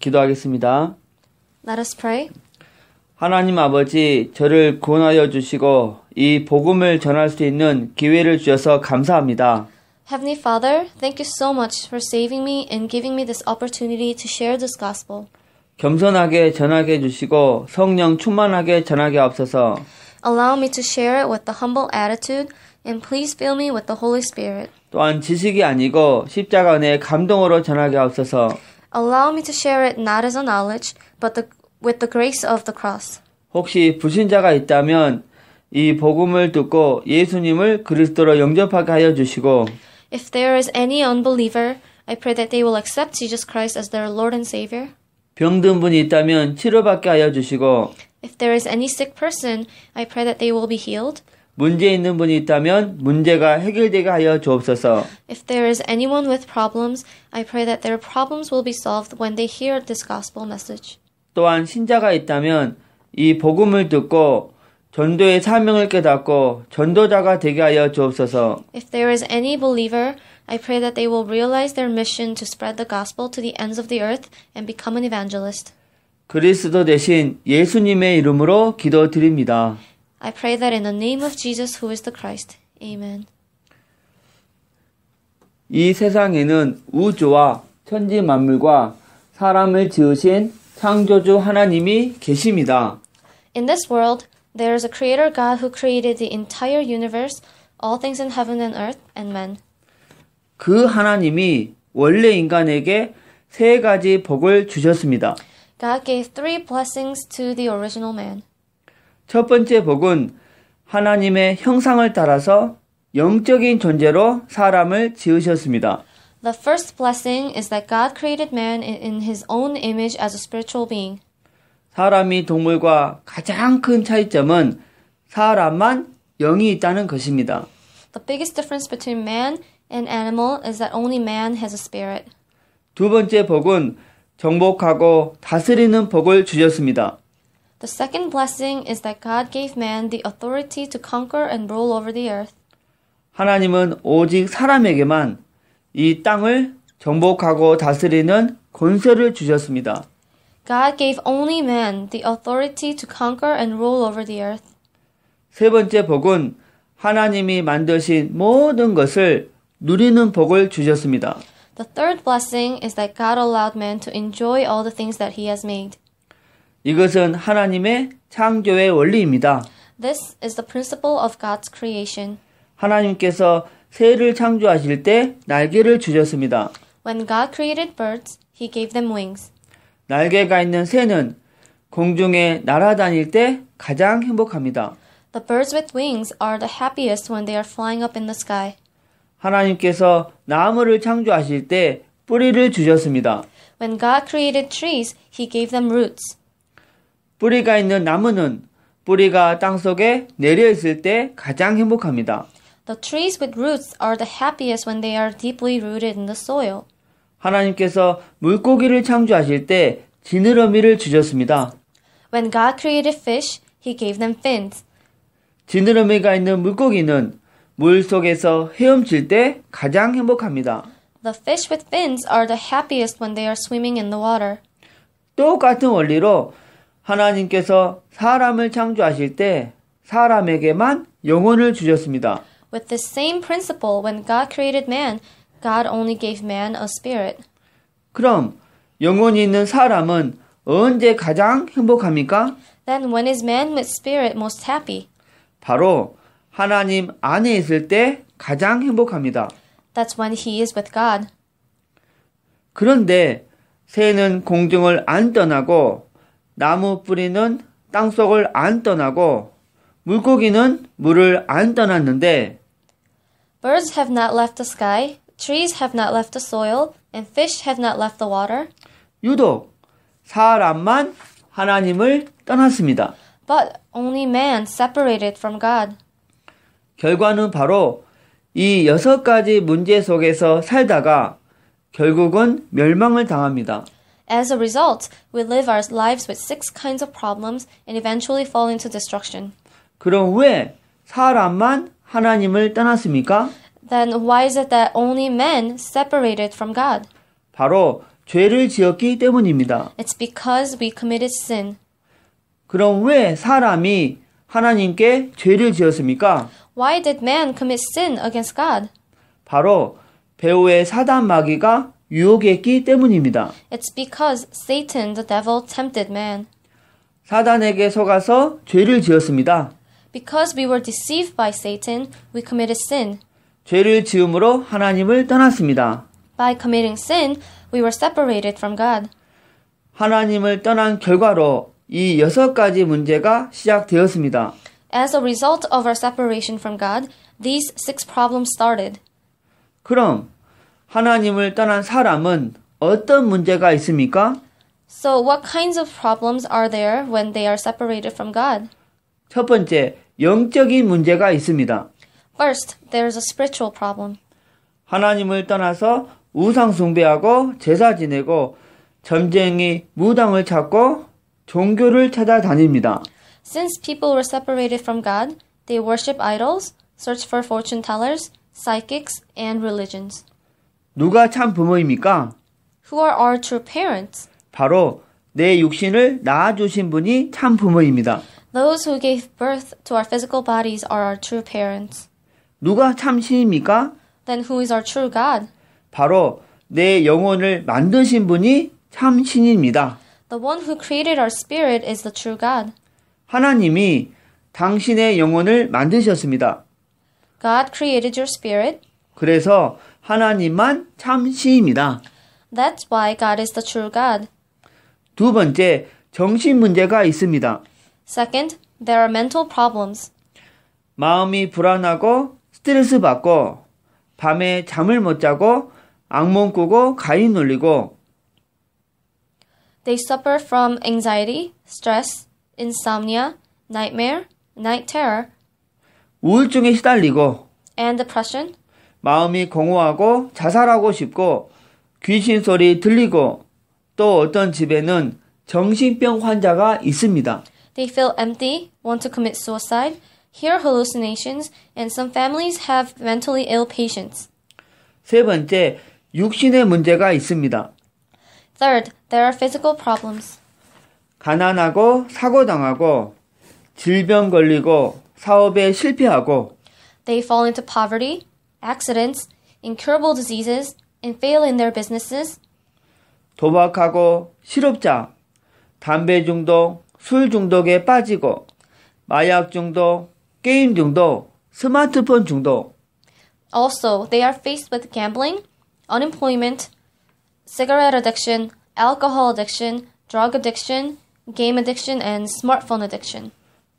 기도하겠습니다. Let us pray. 하나님 아버지, 저를 구원하여 주시고 이 복음을 전할 수 있는 기회를 주셔서 감사합니다. Heavenly Father, thank you so much for saving me and giving me this opportunity to share this gospel. 겸손하게 전하게 해주시고 성령 충만하게 전하게 하옵소서. Allow me to share it with the humble attitude and please fill me with the Holy Spirit. 또한 지식이 아니고 십자가 은혜의 감동으로 전하게 하옵소서. Allow me to share it not as a knowledge, but with the grace of the cross. 혹시 불신자가 있다면 이 복음을 듣고 예수님을 그리스도로 영접하게 하여 주시고 If there is any unbeliever, I pray that they will accept Jesus Christ as their Lord and Savior. 병든 분이 있다면 치료받게 하여 주시고 If there is any sick person, I pray that they will be healed. 문제 있는 분이 있다면 문제가 해결되게 하여 주옵소서. If there is anyone with problems, I pray that their problems will be solved when they hear this gospel message. 또한 신자가 있다면 이 복음을 듣고 전도의 사명을 깨닫고 전도자가 되게 하여 주옵소서. If there is any believer, I pray that they will realize their mission to spread the gospel to the ends of the earth and become an evangelist. 그리스도 대신 예수님의 이름으로 기도드립니다. I pray that in the name of Jesus who is the Christ. Amen. 이 세상에는 우주와 천지 만물과 사람을 지으신 창조주 하나님이 계십니다. In this world, there is a creator God who created the entire universe, all things in heaven and earth, and men. 그 하나님이 원래 인간에게 세 가지 복을 주셨습니다. God gave three blessings to the original man. 첫 번째 복은 하나님의 형상을 따라서 영적인 존재로 사람을 지으셨습니다. The first blessing is that God created man in his own image as a spiritual being. 사람이 동물과 가장 큰 차이점은 사람만 영이 있다는 것입니다. The biggest difference between man and animal is that only man has a spirit. 두 번째 복은 정복하고 다스리는 복을 주셨습니다. The second blessing is that God gave man the authority to conquer and rule over the earth. 하나님은 오직 사람에게만 이 땅을 정복하고 다스리는 권세를 주셨습니다. God gave only man the authority to conquer and rule over the earth. 세 번째 복은 하나님이 만드신 모든 것을 누리는 복을 주셨습니다. The third blessing is that God allowed man to enjoy all the things that he has made. 이것은 하나님의 창조의 원리입니다. This is the principle of God's creation. 하나님께서 새를 창조하실 때 날개를 주셨습니다. When God created birds, he gave them wings. 날개가 있는 새는 공중에 날아다닐 때 가장 행복합니다. The birds with wings are the happiest when they are flying up in the sky. 하나님께서 나무를 창조하실 때 뿌리를 주셨습니다. When God created trees, he gave them roots. 뿌리가 있는 나무는 뿌리가 땅속에 내려 있을 때 가장 행복합니다. The trees with roots are the happiest when they are deeply rooted in the soil. 하나님께서 물고기를 창조하실 때 지느러미를 주셨습니다. When God created fish, he gave them fins. 지느러미가 있는 물고기는 물 속에서 헤엄칠 때 가장 행복합니다. The fish with fins are the happiest when they are swimming in the water. 똑같은 원리로 하나님께서 사람을 창조하실 때 사람에게만 영혼을 주셨습니다. With the same principle, when God created man, God only gave man a spirit. 그럼 영혼이 있는 사람은 언제 가장 행복합니까? Then when is man with spirit most happy? 바로 하나님 안에 있을 때 가장 행복합니다. That's when he is with God. 그런데 새는 공중을 안 떠나고 나무 뿌리는 땅속을 안 떠나고 물고기는 물을 안 떠났는데 Birds have not left the sky, trees have not left the soil, and fish have not left the water. 유독 사람만 하나님을 떠났습니다. But only man separated from God. 결과는 바로 이 6가지 문제 속에서 살다가 결국은 멸망을 당합니다. As a result, we live our lives with 6 kinds of problems and eventually fall into destruction. 그럼 왜 사람만 하나님을 떠났습니까? Then why is it that only men separated from God? 바로 죄를 지었기 때문입니다. It's because we committed sin. 그럼 왜 사람이 하나님께 죄를 지었습니까? Why did man commit sin against God? 바로 배후의 사단 마귀가 유혹했기 때문입니다. It's because Satan, the devil, tempted man. 사단에게 속아서 죄를 지었습니다. Because we were deceived by Satan, we committed sin. 죄를 지음으로 하나님을 떠났습니다. By committing sin, we were separated from God. 하나님을 떠난 결과로 이 6가지 문제가 시작되었습니다. As a result of our separation from God, these 6 problems started. 그럼 하나님을 떠난 사람은 어떤 문제가 있습니까? So what kinds of problems are there when they are separated from God? 첫 번째, 영적인 문제가 있습니다. First, there is a spiritual problem. 하나님을 떠나서 우상 숭배하고 제사 지내고 점쟁이 무당을 찾고 종교를 찾아다닙니다. Since people were separated from God, they worship idols, search for fortune tellers, psychics, and religions. 누가 참 부모입니까? Who are our true parents? 바로 내 육신을 낳아주신 분이 참 부모입니다. Those who gave birth to our physical bodies are our true parents. 누가 참 신입니까? Then who is our true God? 바로 내 영혼을 만드신 분이 참 신입니다. The one who created our spirit is the true God. 하나님이 당신의 영혼을 만드셨습니다. God created your spirit. 그래서 하나님만 참 신입니다. That's why God is the true God. 두 번째, 정신 문제가 있습니다. Second, there are mental problems. 마음이 불안하고 스트레스 받고 밤에 잠을 못 자고 악몽 꾸고 가위 눌리고 They suffer from anxiety, stress, insomnia, nightmare, night terror, 우울증에 시달리고 and depression. 마음이 공허하고 자살하고 싶고 귀신 소리 들리고 또 어떤 집에는 정신병 환자가 있습니다. They feel empty, want to commit suicide, hear hallucinations, and some families have mentally ill patients. 세 번째, 육신의 문제가 있습니다. Third, there are physical problems. 가난하고 사고당하고 질병 걸리고 사업에 실패하고 They fall into poverty, accidents, incurable diseases, and fail in their businesses. 도박하고 실업자, 담배 중독, 술 중독에 빠지고 마약 중독, 게임 중독, 스마트폰 중독. Also, they are faced with gambling, unemployment, cigarette addiction, alcohol addiction, drug addiction, game addiction, and smartphone addiction.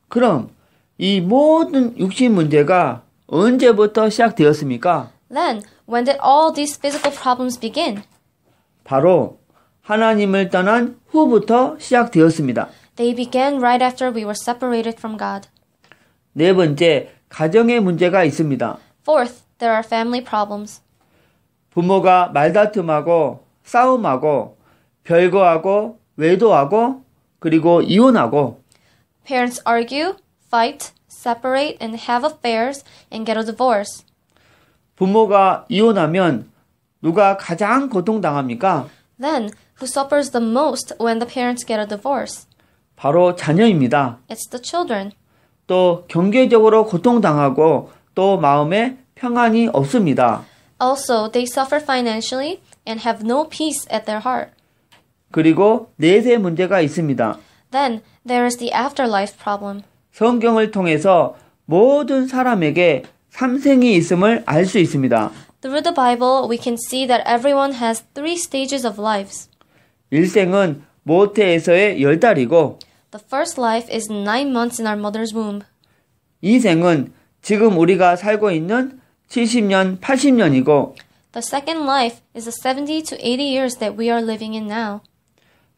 그럼 이 모든 육신 문제가 언제부터 시작되었습니까? Then, when did all these physical problems begin? 바로 하나님을 떠난 후부터 시작되었습니다. They began right after we were separated from God. 네 번째, 가정의 문제가 있습니다. Fourth, there are family problems. 부모가 말다툼하고 싸움하고 별거하고 외도하고 그리고 이혼하고 Parents argue, fight, separate, and have affairs and get a divorce. 부모가 이혼하면 누가 가장 고통당합니까? Then, who suffers the most when the parents get a divorce? 바로 자녀입니다. It's the children. 또 경제적으로 고통당하고 또 마음에 평안이 없습니다. Also, they suffer financially and have no peace at their heart. 그리고 내세 문제가 있습니다. Then, there is the afterlife problem. 성경을 통해서 모든 사람에게 삼생이 있음을 알 수 있습니다. Through the Bible, we can see that everyone has 3 stages of lives. 일생은 모태에서의 10달이고 The first life is 9 months in our mother's womb. 이생은 지금 우리가 살고 있는 70년, 80년이고 The second life is the 70 to 80 years that we are living in now.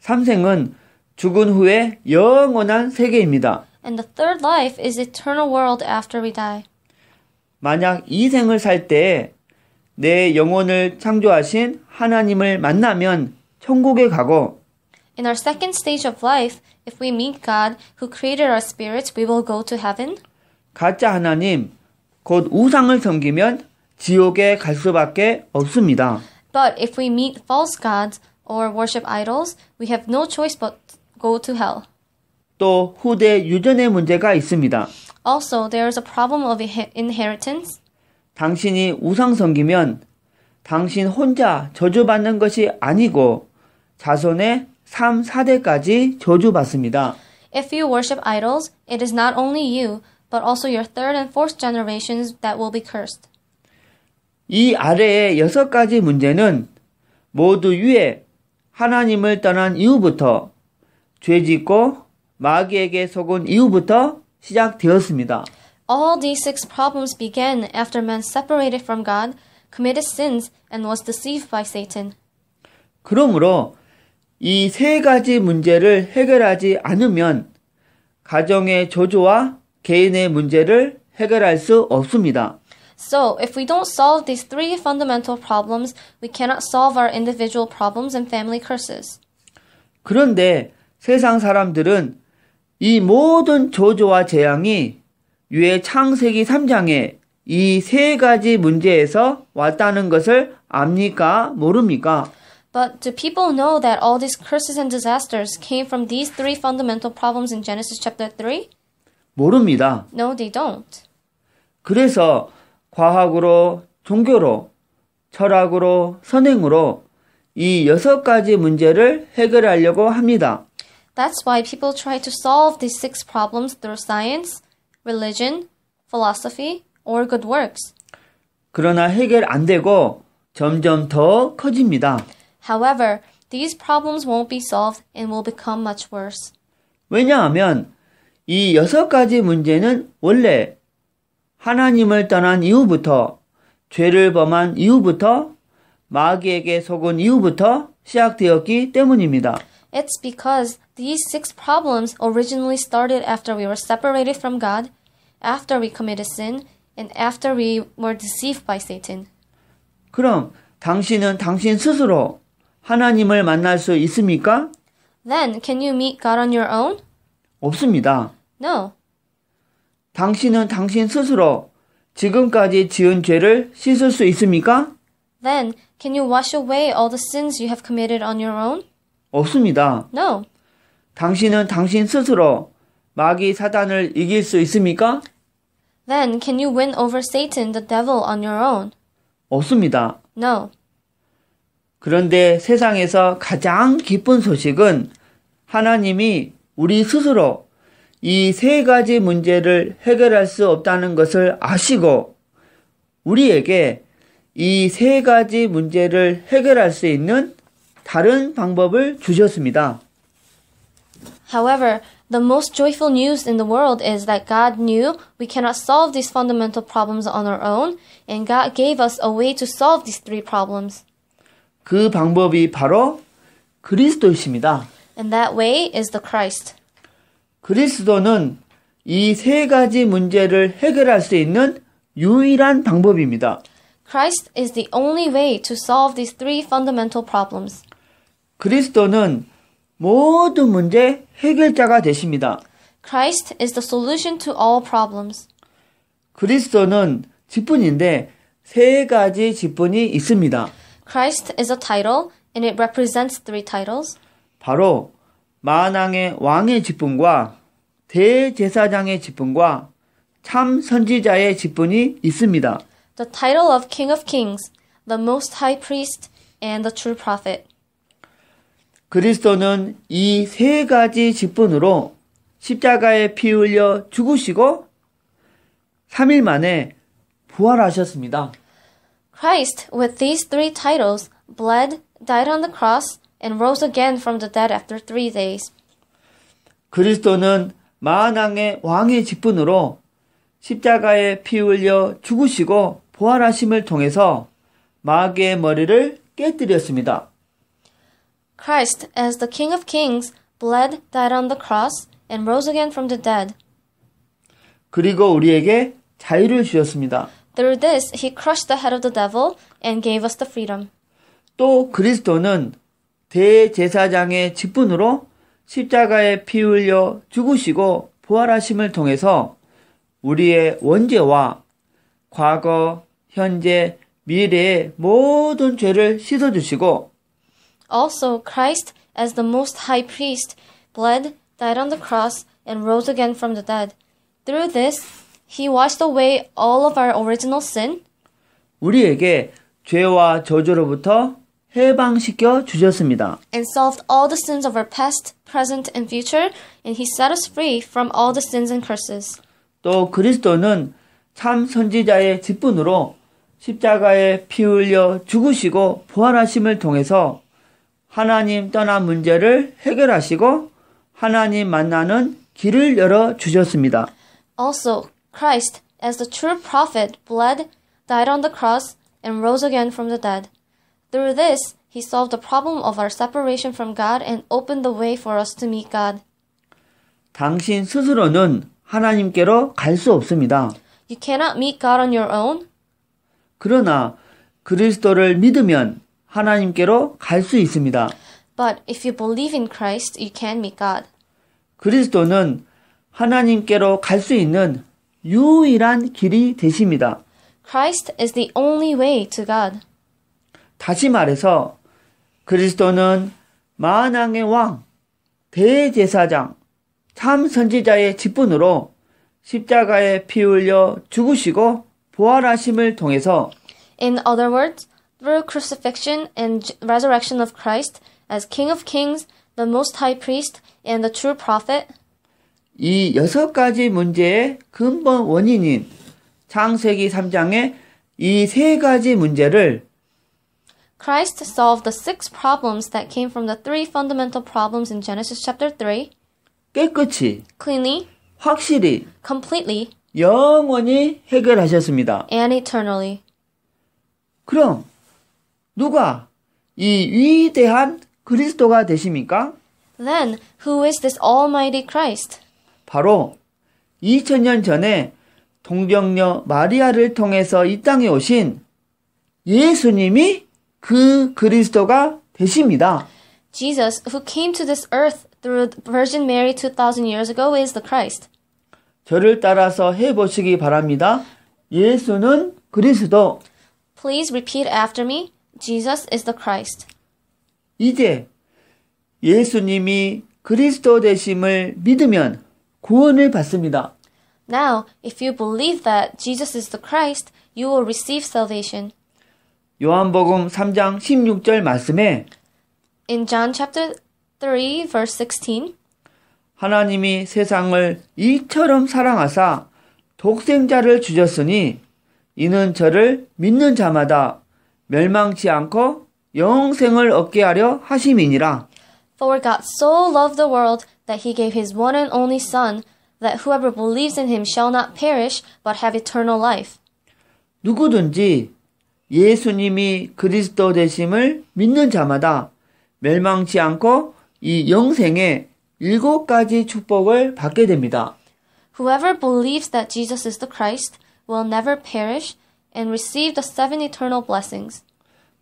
삼생은 죽은 후에 영원한 세계입니다. And the third life is eternal world after we die. 만약 이 생을 살 때 내 영혼을 창조하신 하나님을 만나면 천국에 가고 In our second stage of life, if we meet God who created our spirits, we will go to heaven. 가짜 하나님, 곧 우상을 섬기면 지옥에 갈 수밖에 없습니다. But if we meet false gods, or worship idols, we have no choice but go to hell. 또 후대 유전의 문제가 있습니다. Also, there is a problem of inheritance. 당신이 우상 섬기면 당신 혼자 저주받는 것이 아니고 자손의 3, 4대까지 저주받습니다. If you worship idols, it is not only you, but also your third and fourth generations that will be cursed. 이 아래의 6가지 문제는 모두 위에 하나님을 떠난 이후부터 죄짓고 마귀에게 속은 이후부터 시작되었습니다. All these 6 problems began after man separated from God, committed sins, and was deceived by Satan. 그러므로 이 3가지 문제를 해결하지 않으면 가정의 저주와 개인의 문제를 해결할 수 없습니다. So, if we don't solve these 3 fundamental problems, we cannot solve our individual problems and family curses. 그런데 세상 사람들은 이 모든 저주와 재앙이 유해 창세기 3장에 이 3가지 문제에서 왔다는 것을 압니까? 모릅니까? But do people know that all these curses and disasters came from these 3 fundamental problems in Genesis chapter 3? 모릅니다. No, they don't. 그래서 과학으로, 종교로, 철학으로, 선행으로 이 6가지 문제를 해결하려고 합니다. That's why people try to solve these 6 problems through science, religion, philosophy, or good works. 그러나 해결 안 되고 점점 더 커집니다. However, these problems won't be solved and will become much worse. 왜냐하면 이 6가지 문제는 원래 하나님을 떠난 이후부터 죄를 범한 이후부터 마귀에게 속은 이후부터 시작되었기 때문입니다. It's because these 6 problems originally started after we were separated from God, after we committed sin, and after we were deceived by Satan. 그럼 당신은 당신 스스로 하나님을 만날 수 있습니까? Then, can you meet God on your own? 없습니다. No. 당신은 당신 스스로 지금까지 지은 죄를 씻을 수 있습니까? Then, can you wash away all the sins you have committed on your own? 없습니다. No. 당신은 당신 스스로 마귀 사단을 이길 수 있습니까? Then, can you win over Satan, the devil, on your own? 없습니다. No. 그런데 세상에서 가장 기쁜 소식은 하나님이 우리 스스로 이 3가지 문제를 해결할 수 없다는 것을 아시고 우리에게 이 3가지 문제를 해결할 수 있는 다른 방법을 주셨습니다. However, the most joyful news in the world is that God knew we cannot solve these fundamental problems on our own, and God gave us a way to solve these 3 problems. 그 방법이 바로 그리스도이십니다. And that way is the Christ. 그리스도는 이 3가지 문제를 해결할 수 있는 유일한 방법입니다. Christ is the only way to solve these 3 fundamental problems. 그리스도는 모든 문제 해결자가 되십니다. Christ is the solution to all problems. 그리스도는 직분인데 3가지 직분이 있습니다. Christ is a title, and it represents 3 titles. 바로 만왕의 왕의 직분과 대제사장의 직분과 참 선지자의 직분이 있습니다. The title of King of Kings, the Most High Priest, and the True Prophet. 그리스도는 이 3가지 직분으로 십자가에 피 흘려 죽으시고 3일 만에 부활하셨습니다. Christ, with these 3 titles, bled, died on the cross, and rose again from the dead after 3 days. 그리스도는 만왕의 왕의 직분으로 십자가에 피 흘려 죽으시고 부활하심을 통해서 마귀의 머리를 깨뜨렸습니다. Christ, as the King of Kings, bled, died on the cross, and rose again from the dead. 그리고 우리에게 자유를 주셨습니다. Through this, he crushed the head of the devil and gave us the freedom. 또 그리스도는 대제사장의 직분으로 십자가에 피 흘려 죽으시고 부활하심을 통해서 우리의 원죄와 과거, 현재, 미래의 모든 죄를 씻어주시고 Also, Christ, as the most high priest, bled, died on the cross, and rose again from the dead. Through this, he washed away all of our original sin 우리에게 죄와 저주로부터 해방시켜 주셨습니다. and solved all the sins of our past, present, and future, and he set us free from all the sins and curses. 또 그리스도는 참 선지자의 직분으로 십자가에 피 흘려 죽으시고 부활하심을 통해서 하나님 떠난 문제를 해결하시고 하나님 만나는 길을 열어 주셨습니다. Also, Christ, as the true prophet, bled, died on the cross, and rose again from the dead. Through this, he solved the problem of our separation from God and opened the way for us to meet God. 당신 스스로는 하나님께로 갈 수 없습니다. You cannot meet God on your own, 그러나 그리스도를 믿으면 하나님께로 갈 수 있습니다. but if you believe in Christ, you can meet God. 그리스도는 하나님께로 갈 수 있는 유일한 길이 되십니다. Christ is the only way to God. 다시 말해서 그리스도는 만왕의 왕, 대제사장, 참 선지자의 직분으로 십자가에 피 흘려 죽으시고 부활하심을 통해서 In other words, through crucifixion and resurrection of Christ, as King of Kings, the Most High Priest, and the true prophet, 이 6가지 문제의 근본 원인인 창세기 3장의 이 3가지 문제를 Christ solved the 6 problems that came from the 3 fundamental problems in Genesis chapter 3 깨끗이, cleanly, 확실히, completely, 영원히 해결하셨습니다. and eternally. 그럼 누가 이 위대한 그리스도가 되십니까? Then, who is this Almighty Christ? 바로 2000년 전에 동정녀 마리아를 통해서 이 땅에 오신 예수님이 그 그리스도가 되십니다. Jesus, who came to this earth through Virgin Mary 2,000 years ago, is the Christ. 저를 따라서 해보시기 바랍니다. 예수는 그리스도. Please repeat after me. Jesus is the Christ. 이제 예수님이 그리스도 되심을 믿으면 구원을 받습니다. Now, if you believe that Jesus is the Christ, you will receive salvation. 요한복음 3장 16절 말씀에 In John chapter 3, verse 16, 하나님이 세상을 이처럼 사랑하사 독생자를 주셨으니 이는 저를 믿는 자마다 멸망치 않고 영생을 얻게 하려 하심이니라. For God so loved the world that he gave his one and only Son, that whoever believes in him shall not perish, but have eternal life. 누구든지 예수님이 그리스도 되심을 믿는 자마다 멸망치 않고 이 영생의 7가지 축복을 받게 됩니다. Whoever believes that Jesus is the Christ will never perish and receive the 7 eternal blessings.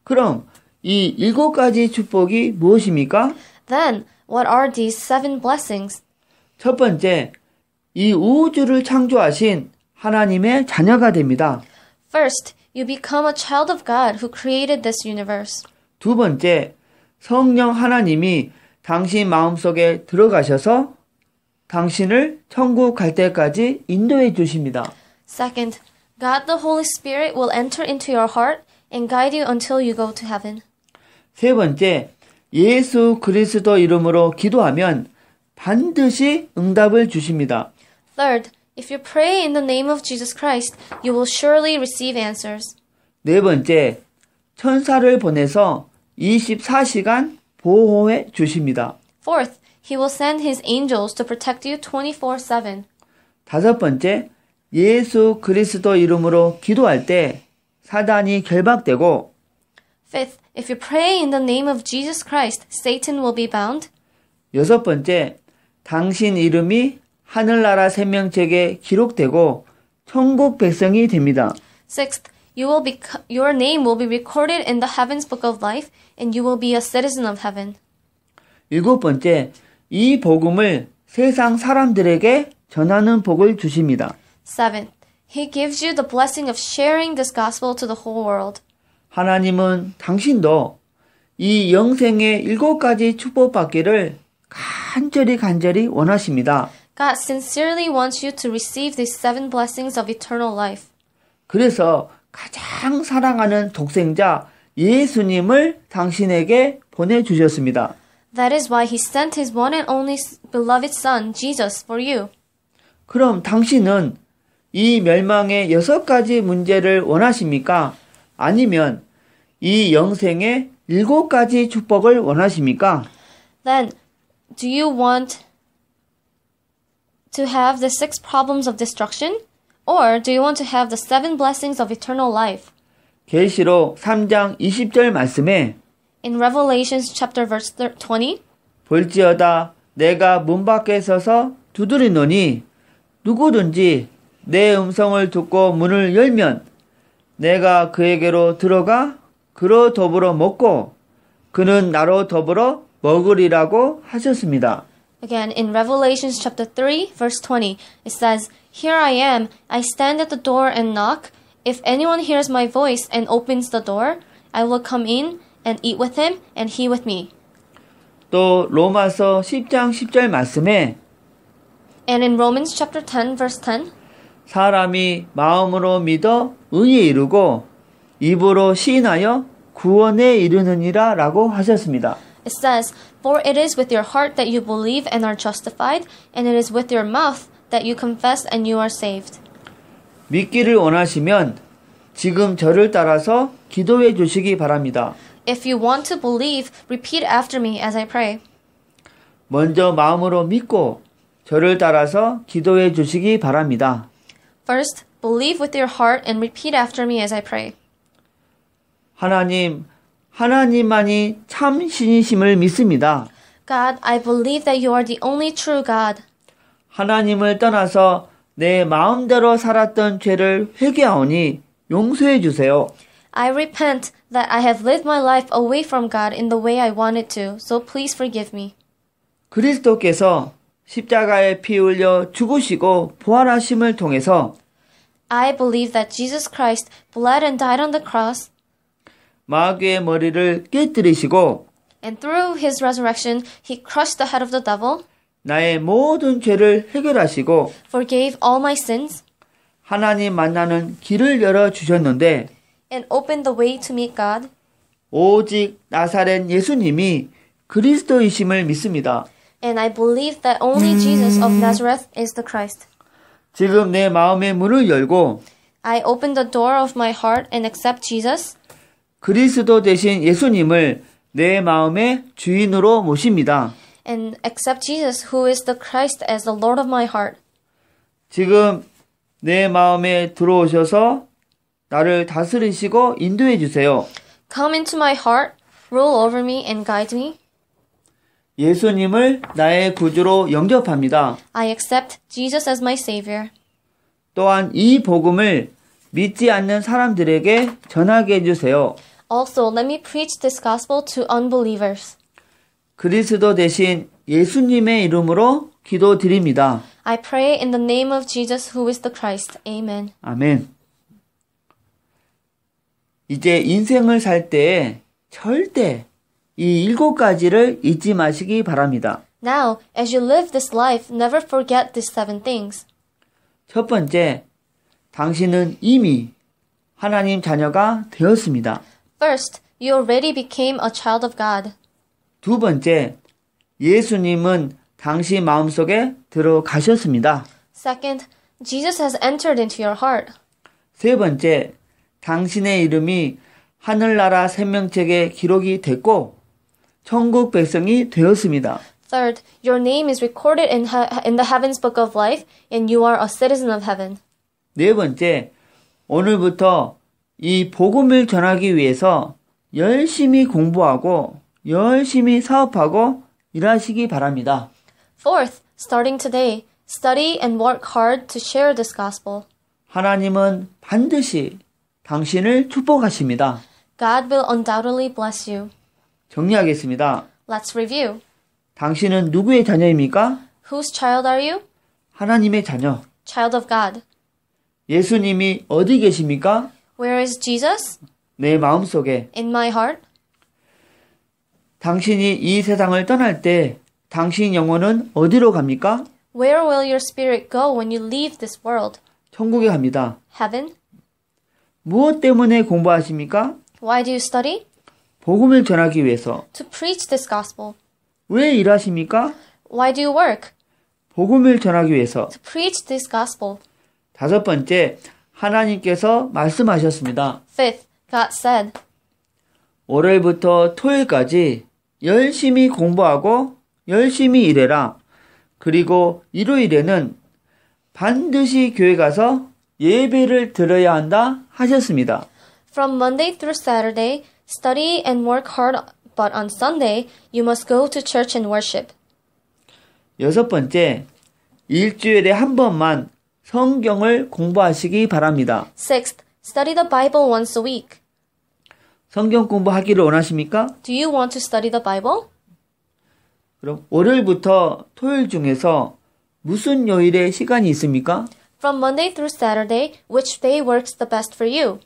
그럼 이 7가지 축복이 무엇입니까? Then, what are these 7 blessings? 첫 번째, 이 우주를 창조하신 하나님의 자녀가 됩니다. First, you become a child of God who created this universe. 두 번째, 성령 하나님이 당신 마음속에 들어가셔서 당신을 천국 갈 때까지 인도해 주십니다. Second, God the Holy Spirit will enter into your heart and guide you until you go to heaven. 세 번째, 예수 그리스도 이름으로 기도하면 반드시 응답을 주십니다. Third, if you pray in the name of Jesus Christ, you will surely receive answers. 네 번째, 천사를 보내서 24시간 보호해 주십니다. Fourth, he will send his angels to protect you 24/7. 다섯 번째, 예수 그리스도 이름으로 기도할 때 사단이 결박되고 Fifth, if you pray in the name of Jesus Christ, Satan will be bound. 여섯 번째, 당신 이름이 하늘나라 생명책에 기록되고 천국 백성이 됩니다. Sixth, your name will be recorded in the heavens book of life, and you will be a citizen of heaven. 일곱 번째, 이 복음을 세상 사람들에게 전하는 복을 주십니다. Seventh, he gives you the blessing of sharing this gospel to the whole world. 하나님은 당신도 이 영생의 7가지 축복받기를 간절히 원하십니다. God sincerely wants you to receive these 7 blessings of eternal life. 그래서 가장 사랑하는 독생자 예수님을 당신에게 보내주셨습니다. That is why he sent his one and only beloved son, Jesus, for you. 그럼 당신은 이 멸망의 6가지 문제를 원하십니까? 아니면 이 영생의 7가지 축복을 원하십니까? Then, do you want to have the 6 problems of destruction? Or do you want to have the 7 blessings of eternal life? 계시록 3장 20절 말씀에 In Revelations chapter verse 20, 볼지어다 내가 문 밖에 서서 두드리노니 누구든지 내 음성을 듣고 문을 열면 내가 그에게로 들어가 그로 더불어 먹고 그는 나로 더불어 먹으리라고 하셨습니다. again in Revelations chapter 3 verse 20, it says, Here I am, I stand at the door and knock. If anyone hears my voice and opens the door, I will come in and eat with him and he with me. 또 로마서 10장 10절 말씀에 And in Romans chapter 10 verse 10, 사람이 마음으로 믿어 의에 이르고 입으로 시인하여 구원에 이르느니라 라고 하셨습니다. it says, For it is with your heart that you believe and are justified, and it is with your mouth that you confess and you are saved. 믿기를 원하시면 지금 저를 따라서 기도해 주시기 바랍니다. If you want to believe, repeat after me as I pray. 먼저 마음으로 믿고 저를 따라서 기도해 주시기 바랍니다. First, believe with your heart and repeat after me as I pray. 하나님만이 참 신이심을 믿습니다. God, I believe that you are the only true God. 하나님을 떠나서 내 마음대로 살았던 죄를 회개하오니 용서해 주세요. I repent that I have lived my life away from God in the way I wanted to, so please forgive me. 그리스도께서 십자가에 피 흘려 죽으시고 부활하심을 통해서 I believe that Jesus Christ bled and died on the cross, 마귀의 머리를 깨뜨리시고 and through his resurrection, he crushed the head of the devil, 나의 모든 죄를 해결하시고 forgave all my sins, 하나님 만나는 길을 열어 주셨는데 and opened the way to meet God. 오직 나사렛 예수님이 그리스도이심을 믿습니다. And I believe that only Jesus of Nazareth is the Christ. 지금 내 마음의 문을 열고 I open the door of my heart and accept Jesus, 그리스도 대신 예수님을 내 마음의 주인으로 모십니다. and accept Jesus, who is the Christ, as the Lord of my heart. 지금 내 마음에 들어오셔서 나를 다스리시고 인도해 주세요. Come into my heart, rule over me and guide me. 예수님을 나의 구주로 영접합니다. I accept Jesus as my Savior. 또한 이 복음을 믿지 않는 사람들에게 전하게 해주세요. Also, let me preach this gospel to unbelievers. 그리스도 대신 예수님의 이름으로 기도드립니다. I pray in the name of Jesus, who is the Christ. Amen. 아멘. 이제 인생을 살 때 절대 이 7가지를 잊지 마시기 바랍니다. Now, as you live this life, never forget these 7 things. 첫 번째, 당신은 이미 하나님 자녀가 되었습니다. First, you already became a child of God. 두 번째, 예수님은 당신 마음속에 들어가셨습니다. Second, Jesus has entered into your heart. 세 번째, 당신의 이름이 하늘나라 생명책에 기록이 됐고 천국 백성이 되었습니다. Third, your name is recorded in the Heaven's Book of Life, and you are a citizen of heaven. 네 번째, 오늘부터 이 복음을 전하기 위해서 열심히 공부하고 열심히 사업하고 일하시기 바랍니다. Fourth, starting today, study and work hard to share this gospel. 하나님은 반드시 당신을 축복하십니다. God will undoubtedly bless you. 정리하겠습니다. Let's review. 당신은 누구의 자녀입니까? Whose child are you? 하나님의 자녀. Child of God. 예수님이 어디 계십니까? Where is Jesus? 내 마음속에. In my heart. 당신이 이 세상을 떠날 때 당신 영혼은 어디로 갑니까? Where will your spirit go when you leave this world? 천국에 갑니다. Heaven? 무엇 때문에 공부하십니까? Why do you study? 복음을 전하기 위해서. To preach this gospel. 왜 일하십니까? Why do you work? 복음을 전하기 위해서. To preach this gospel. 다섯 번째, 하나님께서 말씀하셨습니다. Fifth, God said, 월요일부터 토요일까지 열심히 공부하고 열심히 일해라. 그리고 일요일에는 반드시 교회 가서 예배를 드려야 한다 하셨습니다. From Monday through Saturday, study and work hard, but on Sunday, you must go to church and worship. 여섯 번째, 일주일에 한 번만 성경을 공부하시기 바랍니다. Sixth, study the Bible once a week. 성경 공부하기를 원하십니까? Do you want to study the Bible? 그럼 월요일부터 토요일 중에서 무슨 요일에 시간이 있습니까? From Monday through Saturday, which day works the best for you?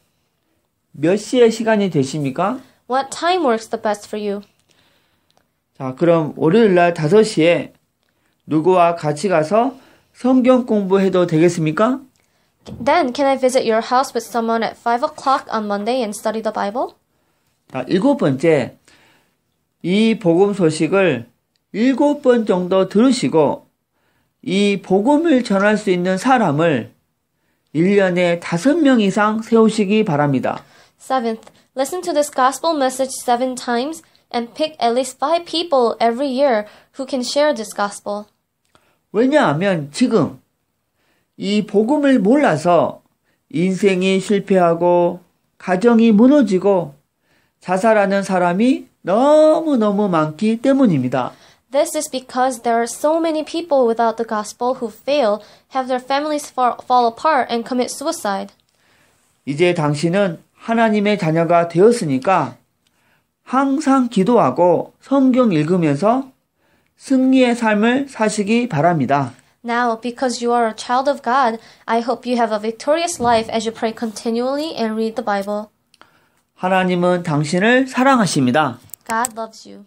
몇 시에 시간이 되십니까? What time works the best for you? 자, 그럼 월요일 날 5시에 누구와 같이 가서 성경 공부해도 되겠습니까? Then, can I visit your house with someone at 5 o'clock on Monday and study the Bible? 자, 일곱 번째, 이 복음 소식을 7번 정도 들으시고 이 복음을 전할 수 있는 사람을 1년에 5명 이상 세우시기 바랍니다. Seventh, listen to this gospel message 7 times and pick at least 5 people every year who can share this gospel. 왜냐하면 지금 이 복음을 몰라서 인생이 실패하고 가정이 무너지고 자살하는 사람이 너무너무 많기 때문입니다. This is because there are so many people without the gospel who fail, have their families fall apart, and commit suicide. 이제 당신은 하나님의 자녀가 되었으니까 항상 기도하고 성경 읽으면서 승리의 삶을 사시기 바랍니다. Now, because you are a child of God, I hope you have a victorious life as you pray continually and read the Bible. 하나님은 당신을 사랑하십니다. God loves you.